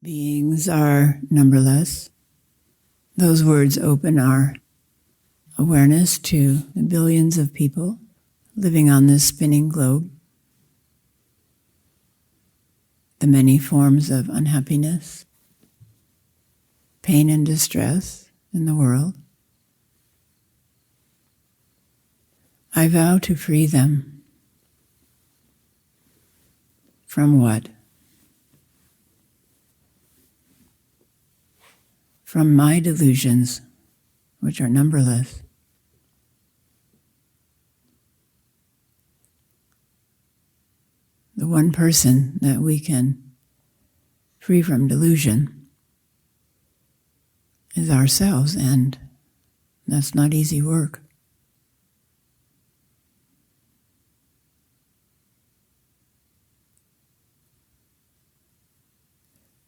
Beings are numberless. Those words open our awareness to the billions of people living on this spinning globe, the many forms of unhappiness, pain and distress in the world. I vow to free them. From what? From my delusions, which are numberless. The one person that we can free from delusion is ourselves, and that's not easy work.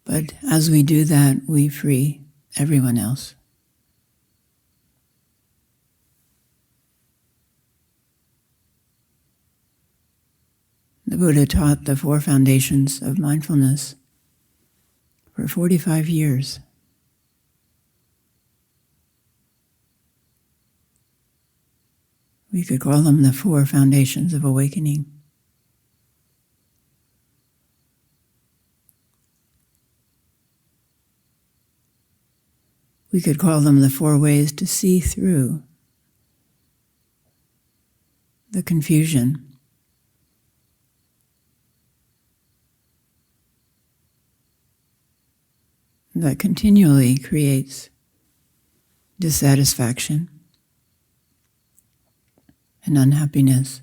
But as we do that, we free everyone else. The Buddha taught the 4 foundations of mindfulness for 45 years. We could call them the 4 foundations of awakening. We could call them the 4 ways to see through the confusion that continually creates dissatisfaction and unhappiness.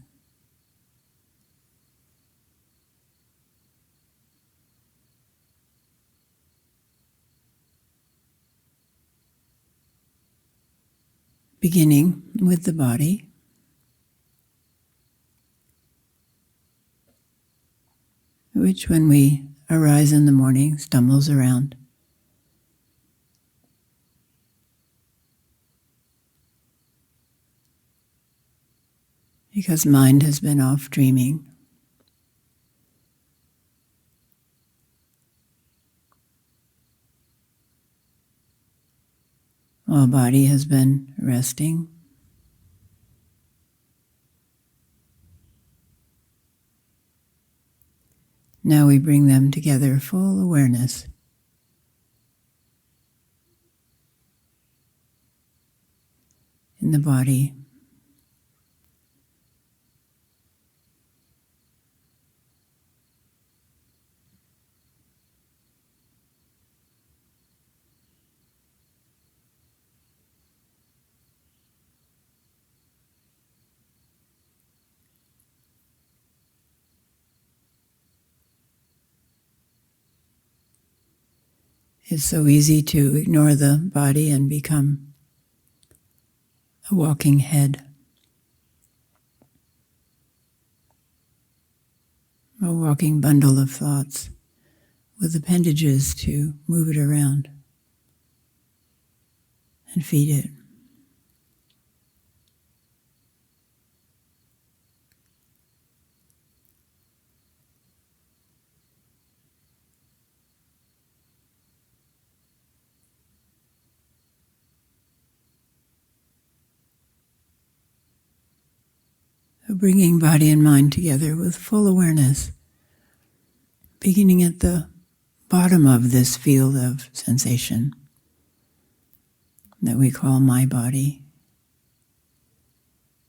Beginning with the body, which when we arise in the morning stumbles around. Because mind has been off dreaming. While body has been resting. Now we bring them together, full awareness. In the body. It's so easy to ignore the body and become a walking head, a walking bundle of thoughts with appendages to move it around and feed it. Bringing body and mind together with full awareness, beginning at the bottom of this field of sensation that we call my body,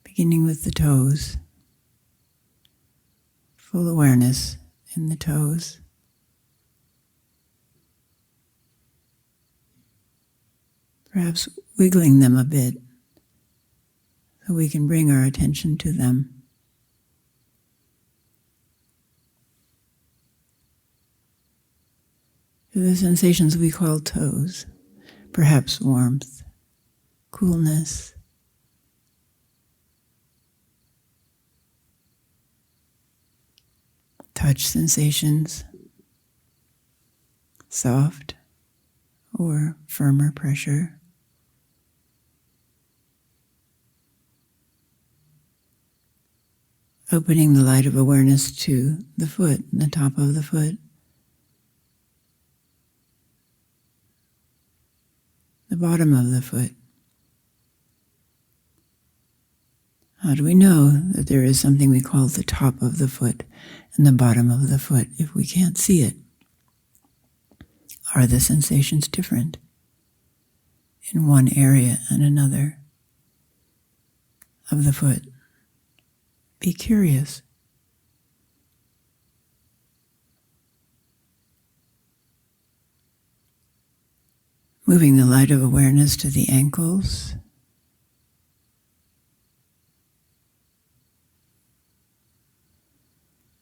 beginning with the toes, full awareness in the toes. Perhaps wiggling them a bit so we can bring our attention to them. To the sensations we call toes, perhaps warmth, coolness, touch sensations, soft or firmer pressure. Opening the light of awareness to the foot, the top of the foot. bottom of the foot. How do we know that there is something we call the top of the foot and the bottom of the foot if we can't see it? Are the sensations different in one area and another of the foot? Be curious. Moving the light of awareness to the ankles,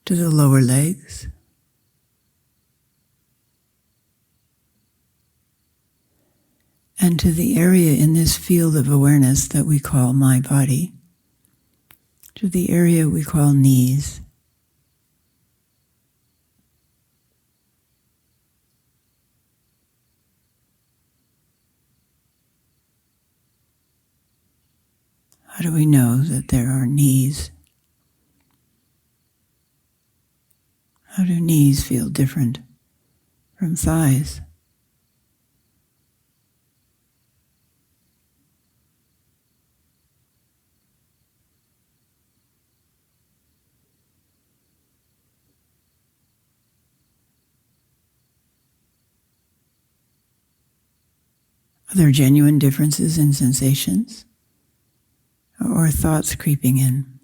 to the lower legs, and to the area in this field of awareness that we call my body, to the area we call knees. How do we know that there are knees? How do knees feel different from thighs? Are there genuine differences in sensations? Or thoughts creeping in?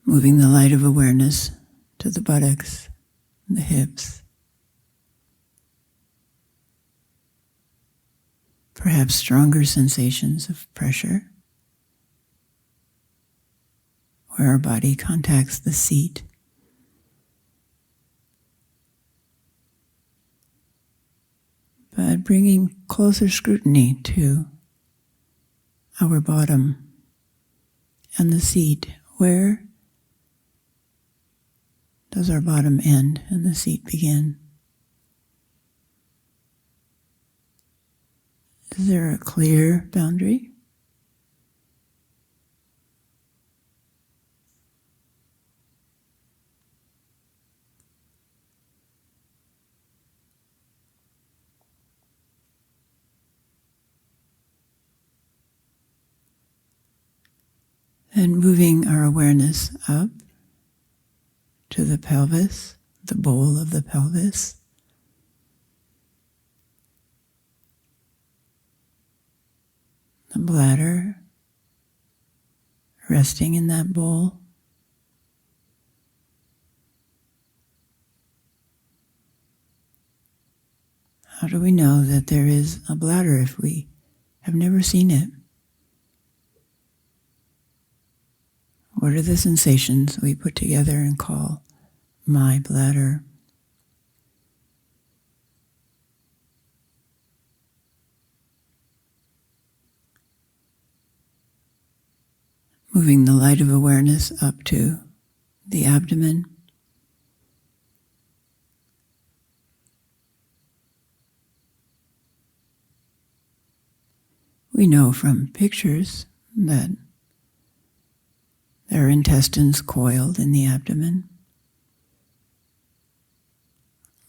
Moving the light of awareness to the buttocks, the hips. Perhaps stronger sensations of pressure, where our body contacts the seat. But bringing closer scrutiny to our bottom and the seat. Where does our bottom end and the seat begin? Is there a clear boundary? And moving our awareness up to the pelvis, the bowl of the pelvis. The bladder resting in that bowl. How do we know that there is a bladder if we have never seen it? What are the sensations we put together and call my bladder? Moving the light of awareness up to the abdomen. We know from pictures that there are intestines coiled in the abdomen,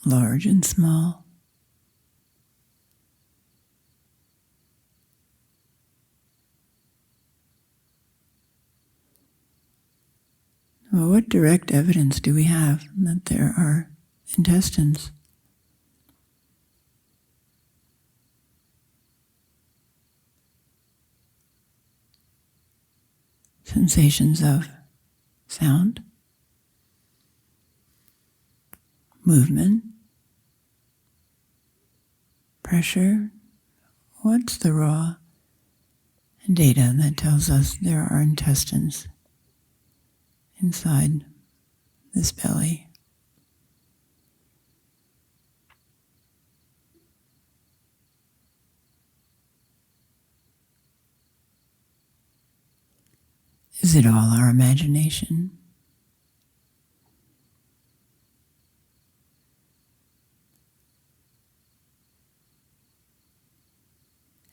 large and small. Well, what direct evidence do we have that there are intestines? Sensations of sound, movement, pressure. What's the raw data that tells us there are intestines inside this belly? Is it all our imagination?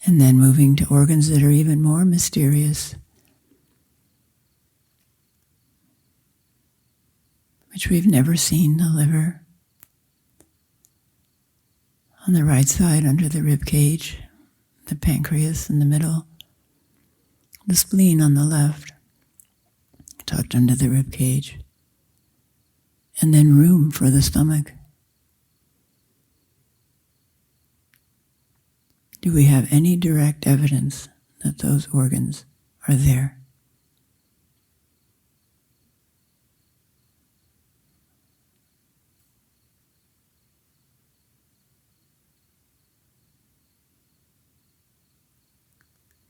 And then moving to organs that are even more mysterious. which we've never seen, the liver. On the right side, under the rib cage, the pancreas in the middle, the spleen on the left, tucked under the rib cage, and then room for the stomach. Do we have any direct evidence that those organs are there?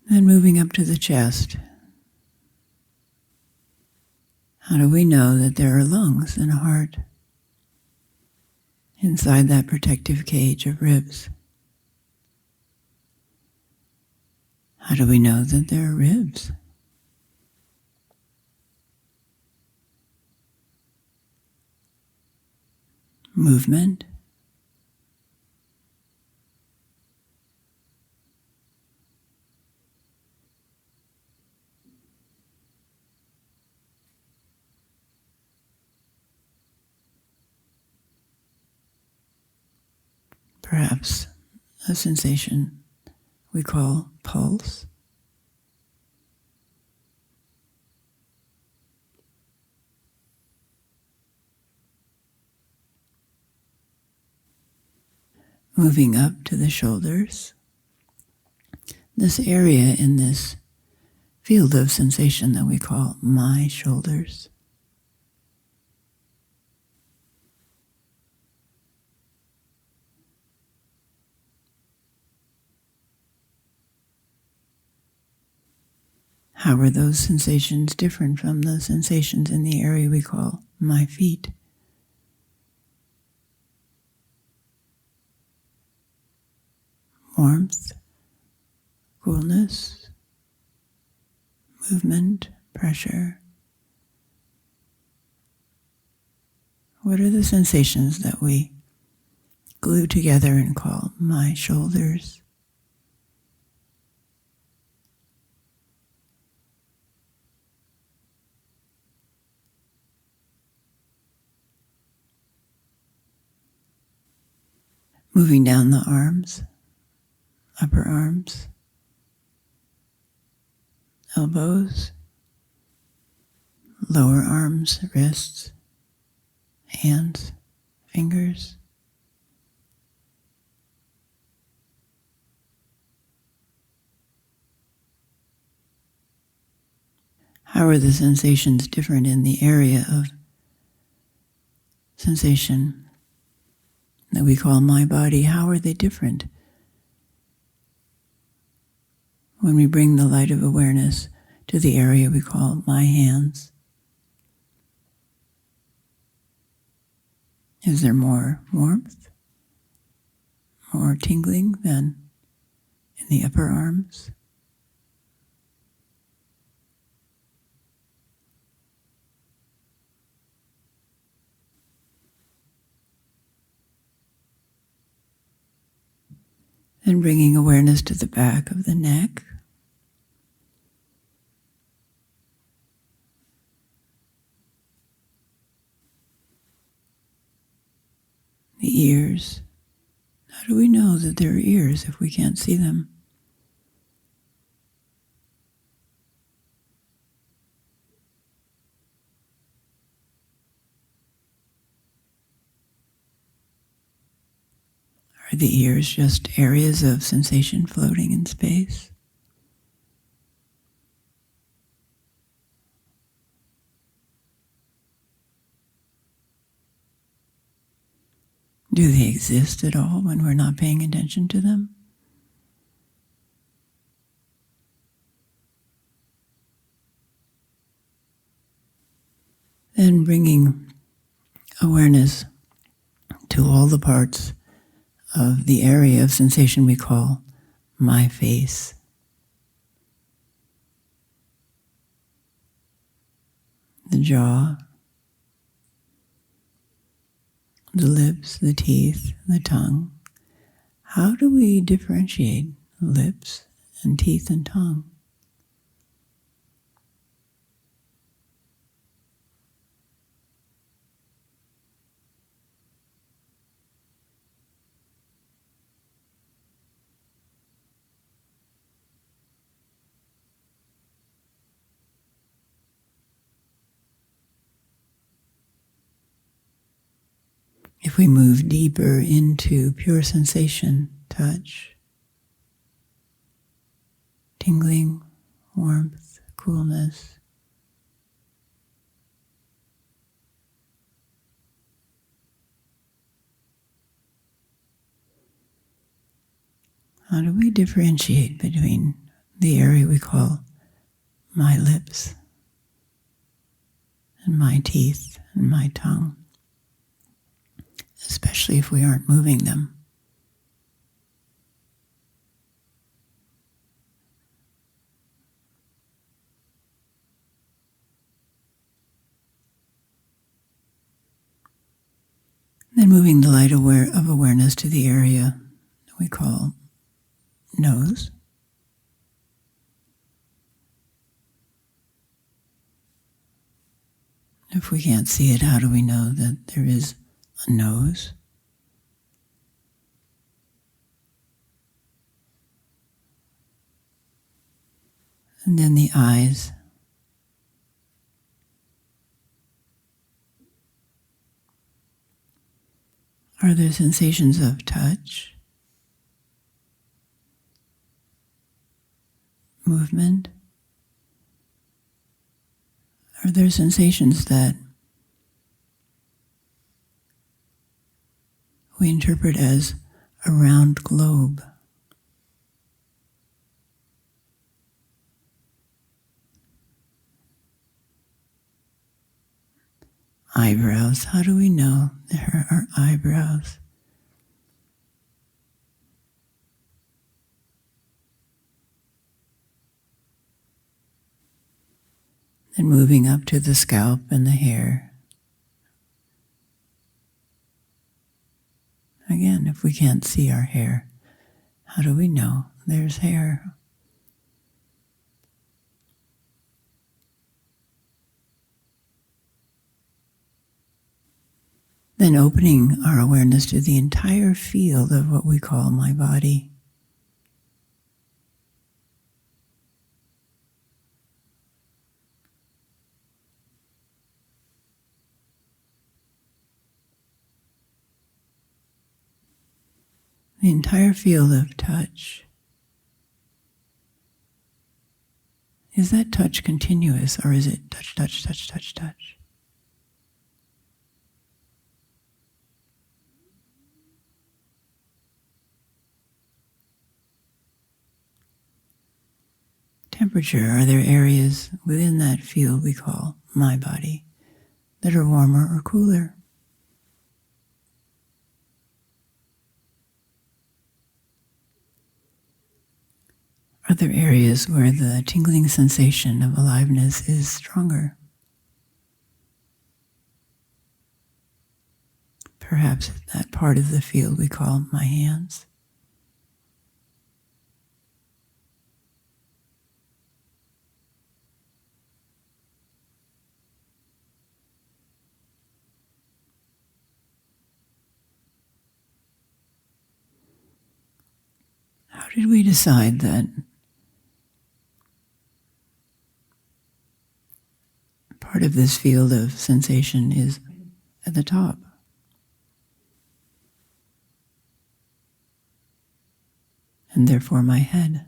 Then moving up to the chest. How do we know that there are lungs and a heart inside that protective cage of ribs? How do we know that there are ribs? Movement. Perhaps a sensation we call pulse. Moving up to the shoulders. This area in this field of sensation that we call my shoulders. How are those sensations different from the sensations in the area we call my feet? Warmth, coolness, movement, pressure. What are the sensations that we glue together and call my shoulders? Moving down the arms, upper arms, elbows, lower arms, wrists, hands, fingers. How are the sensations different in the area of sensation that we call my body? How are they different when we bring the light of awareness to the area we call my hands? Is there more warmth, more tingling than in the upper arms? Then bringing awareness to the back of the neck. The ears. How do we know that there are ears if we can't see them? Are the ears just areas of sensation floating in space? Do they exist at all when we're not paying attention to them? Then bringing awareness to all the parts of the area of sensation we call my face. The jaw, the lips, the teeth, the tongue. How do we differentiate lips and teeth and tongue? If we move deeper into pure sensation, touch, tingling, warmth, coolness, how do we differentiate between the area we call my lips and my teeth and my tongue, especially if we aren't moving them? Then moving the light of awareness to the area we call nose. If we can't see it, how do we know that there is a nose? And then the eyes. Are there sensations of touch, movement? Are there sensations that we interpret as a round globe? Eyebrows. How do we know there are eyebrows? Then moving up to the scalp and the hair. Again, if we can't see our hair, how do we know there's hair? Then opening our awareness to the entire field of what we call my body. The entire field of touch. Is that touch continuous, or is it touch, touch, touch, touch, touch? Temperature. Are there areas within that field we call my body that are warmer or cooler? Are there areas where the tingling sensation of aliveness is stronger? Perhaps that part of the field we call my hands. How did we decide that part of this field of sensation is at the top? And therefore my head.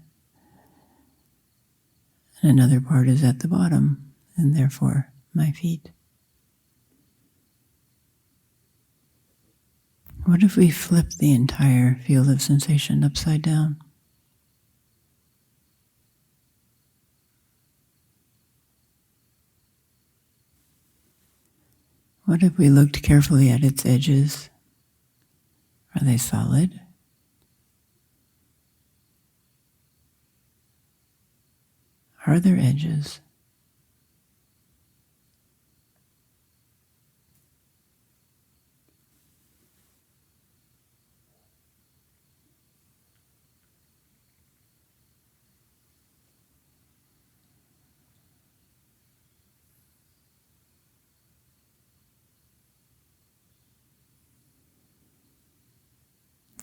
And another part is at the bottom, and therefore my feet. What if we flip the entire field of sensation upside down? What if we looked carefully at its edges? Are they solid? Are there edges?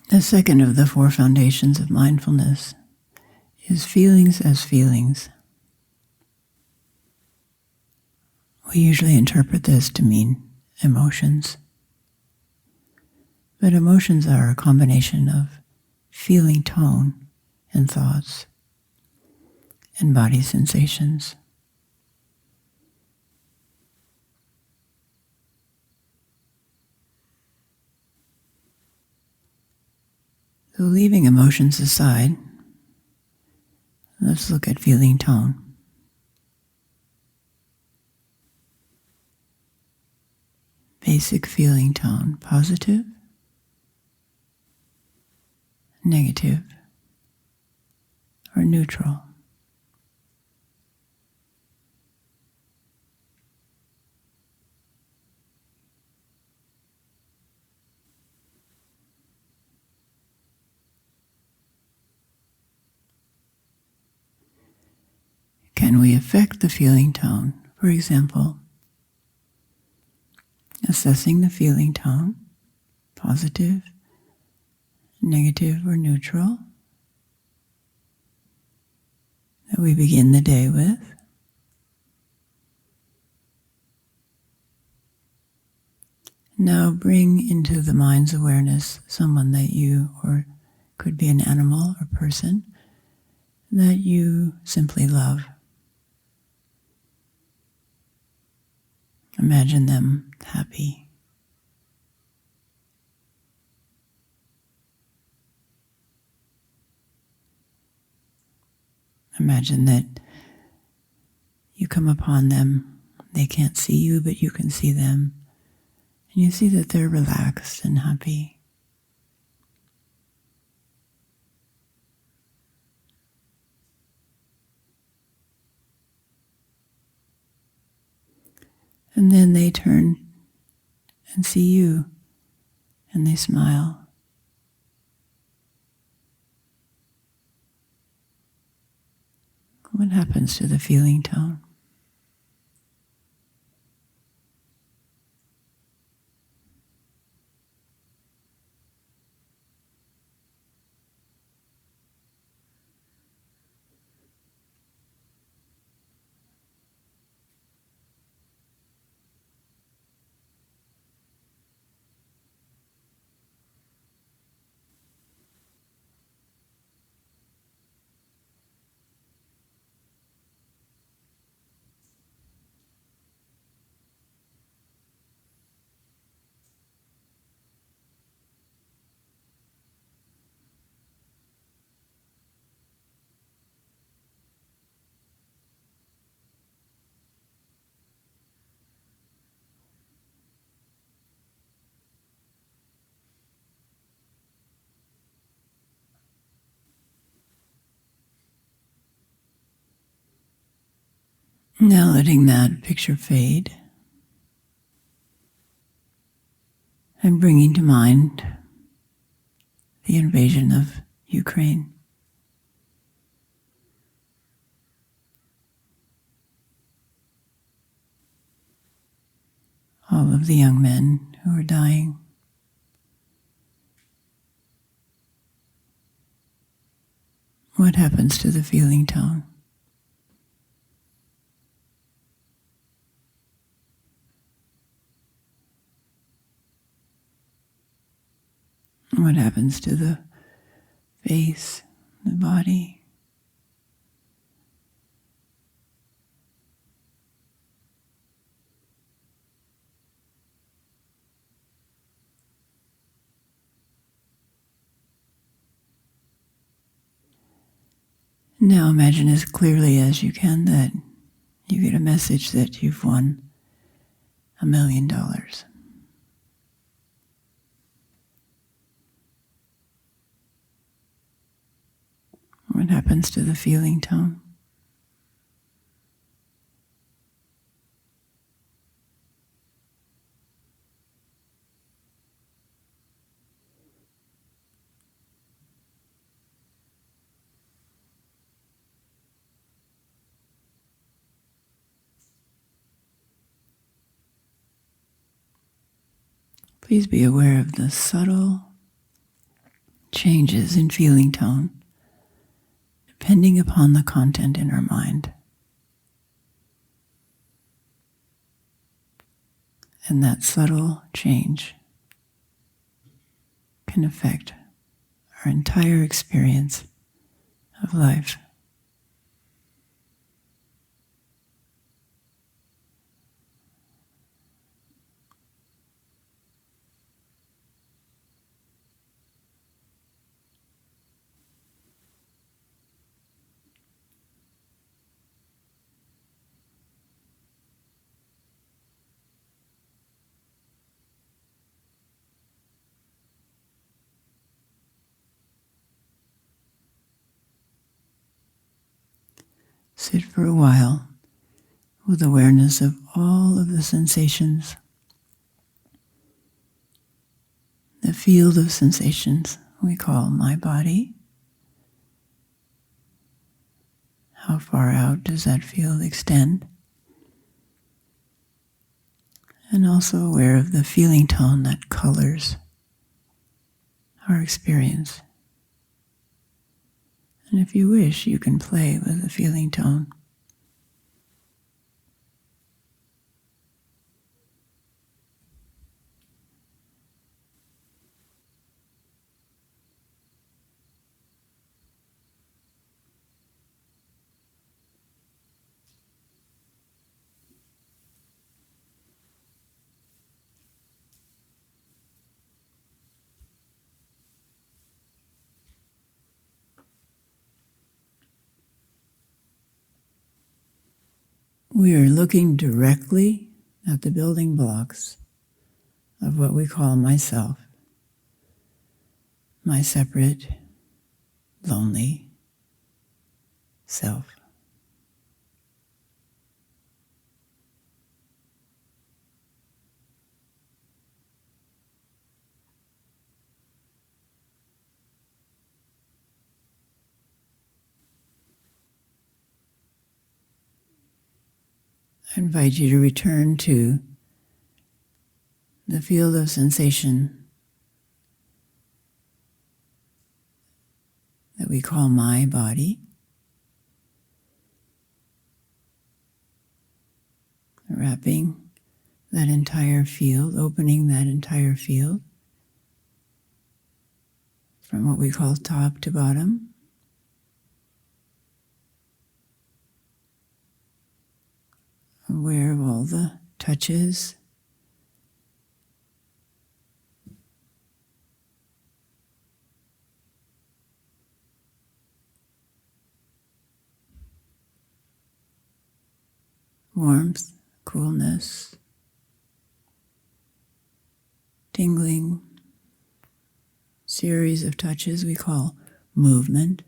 The second of the 4 foundations of mindfulness is feelings as feelings. We usually interpret this to mean emotions. But emotions are a combination of feeling tone and thoughts and body sensations. So leaving emotions aside, let's look at feeling tone. Basic feeling tone: positive, negative, or neutral. Can we affect the feeling tone? For example, assessing the feeling tone, positive, negative, or neutral, that we begin the day with. Now bring into the mind's awareness someone that you, or could be an animal or person, that you simply love. Imagine them happy. Imagine that you come upon them. They can't see you, but you can see them. And you see that they're relaxed and happy. And then they turn and see you, and they smile. What happens to the feeling tone? Now letting that picture fade and bringing to mind the invasion of Ukraine. All of the young men who are dying. What happens to the feeling tone? What happens to the face, the body? Now imagine as clearly as you can that you get a message that you've won $1 million. What happens to the feeling tone? Please be aware of the subtle changes in feeling tone depending upon the content in our mind. And that subtle change can affect our entire experience of life. Sit for a while with awareness of all of the sensations, the field of sensations we call my body. How far out does that field extend? And also aware of the feeling tone that colors our experience. And if you wish, you can play with the feeling tone. We are looking directly at the building blocks of what we call myself, my separate, lonely self. I invite you to return to the field of sensation that we call my body, wrapping that entire field, opening that entire field from what we call top to bottom. Aware of all the touches, warmth, coolness, tingling, series of touches we call movement.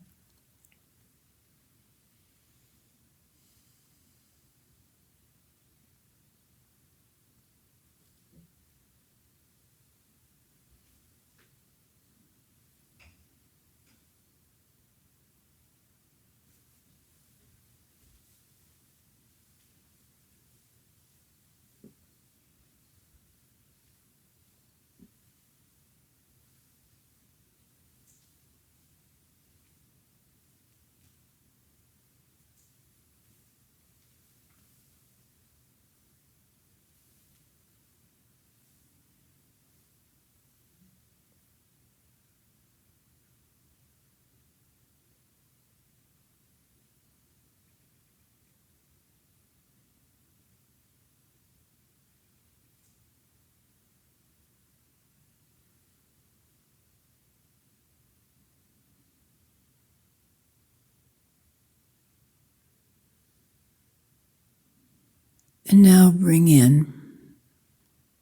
And now bring in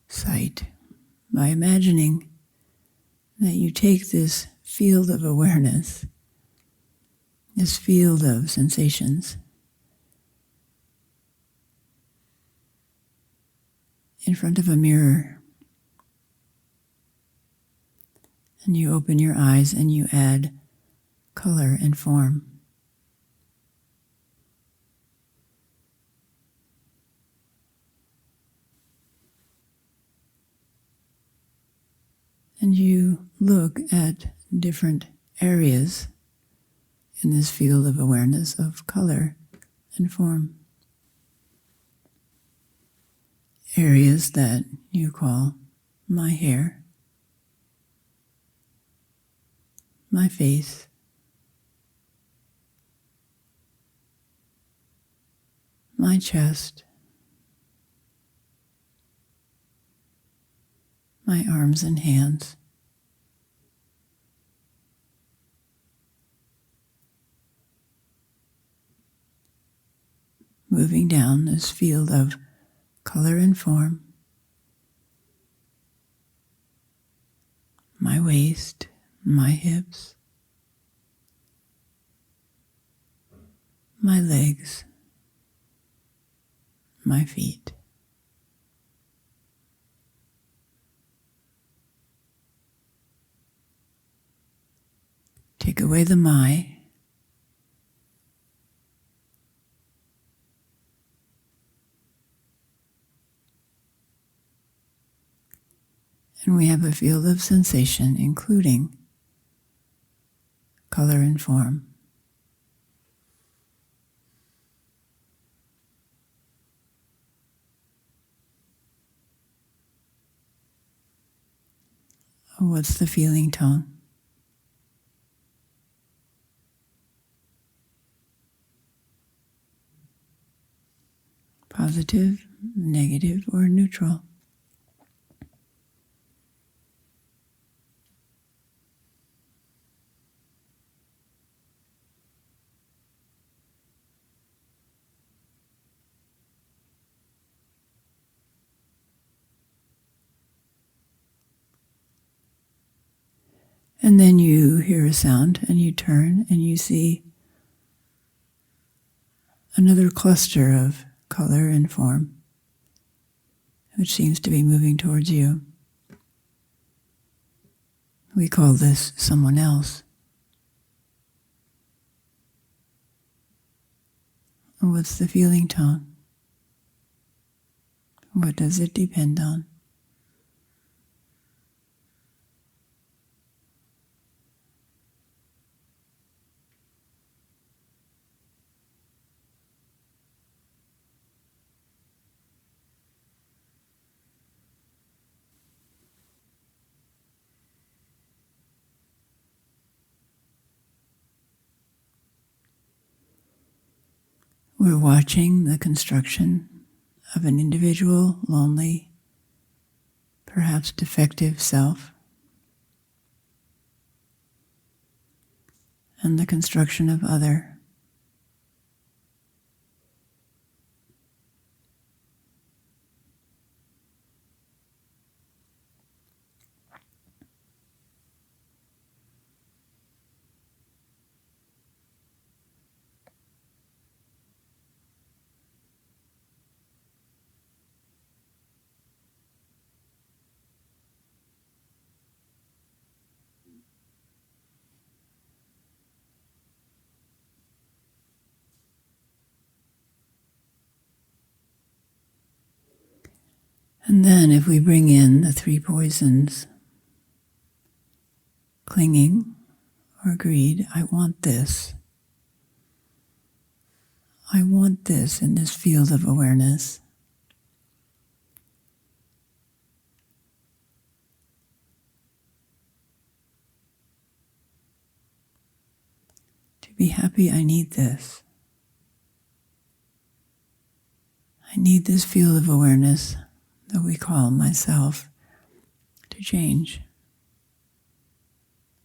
sight by imagining that you take this field of awareness, this field of sensations, in front of a mirror. And you open your eyes and you add color and form. And you look at different areas in this field of awareness of color and form. Areas that you call my hair, my face, my chest, my arms and hands. Moving down this field of color and form, my waist, my hips, my legs, my feet. Take away the my. And we have a field of sensation, including color and form. What's the feeling tone? Positive, negative, or neutral? And then you hear a sound and you turn and you see another cluster of color and form, which seems to be moving towards you. We call this someone else. What's the feeling tone? What does it depend on? We're watching the construction of an individual, lonely, perhaps defective self, and the construction of other. And then if we bring in the three poisons, clinging or greed, I want this. I want this in this field of awareness. To be happy, I need this. I need this field of awareness that we call myself to change,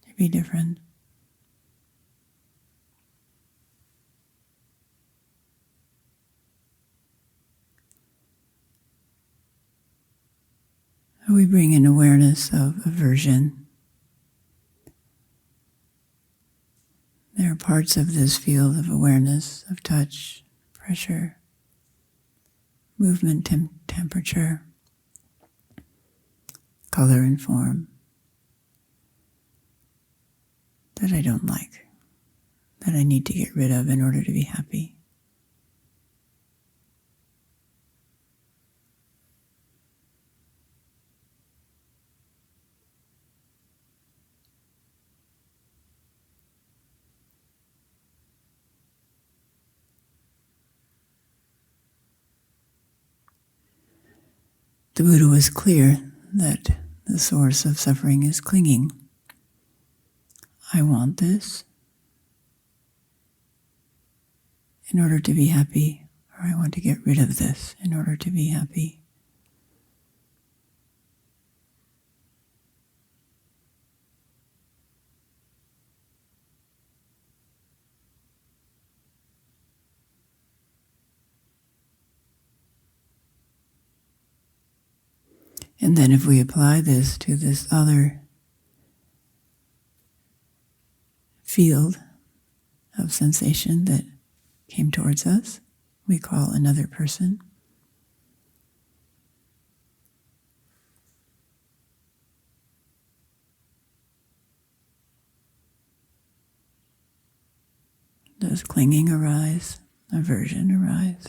to be different. We bring in awareness of aversion. There are parts of this field of awareness of touch, pressure, movement, temperature, color and form that I don't like, that I need to get rid of in order to be happy. The Buddha was clear that the source of suffering is clinging. I want this in order to be happy, or I want to get rid of this in order to be happy. And then if we apply this to this other field of sensation that came towards us, we call another person. Does clinging arise? Aversion arise?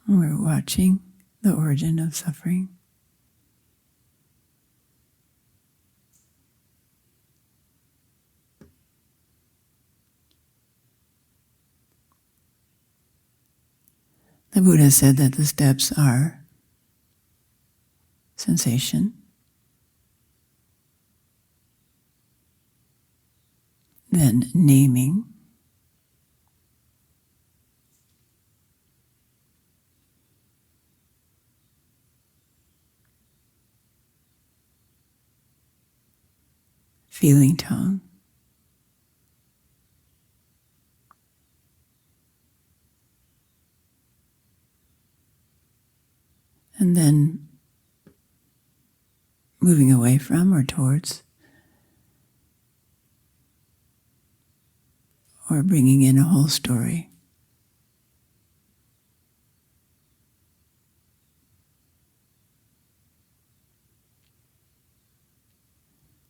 We're watching the origin of suffering. The Buddha said that the steps are sensation, then naming, feeling tone, and then moving away from or towards, or bringing in a whole story.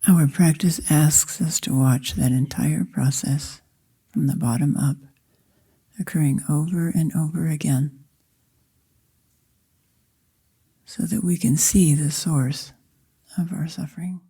Our practice asks us to watch that entire process from the bottom up, occurring over and over again, so that we can see the source of our suffering.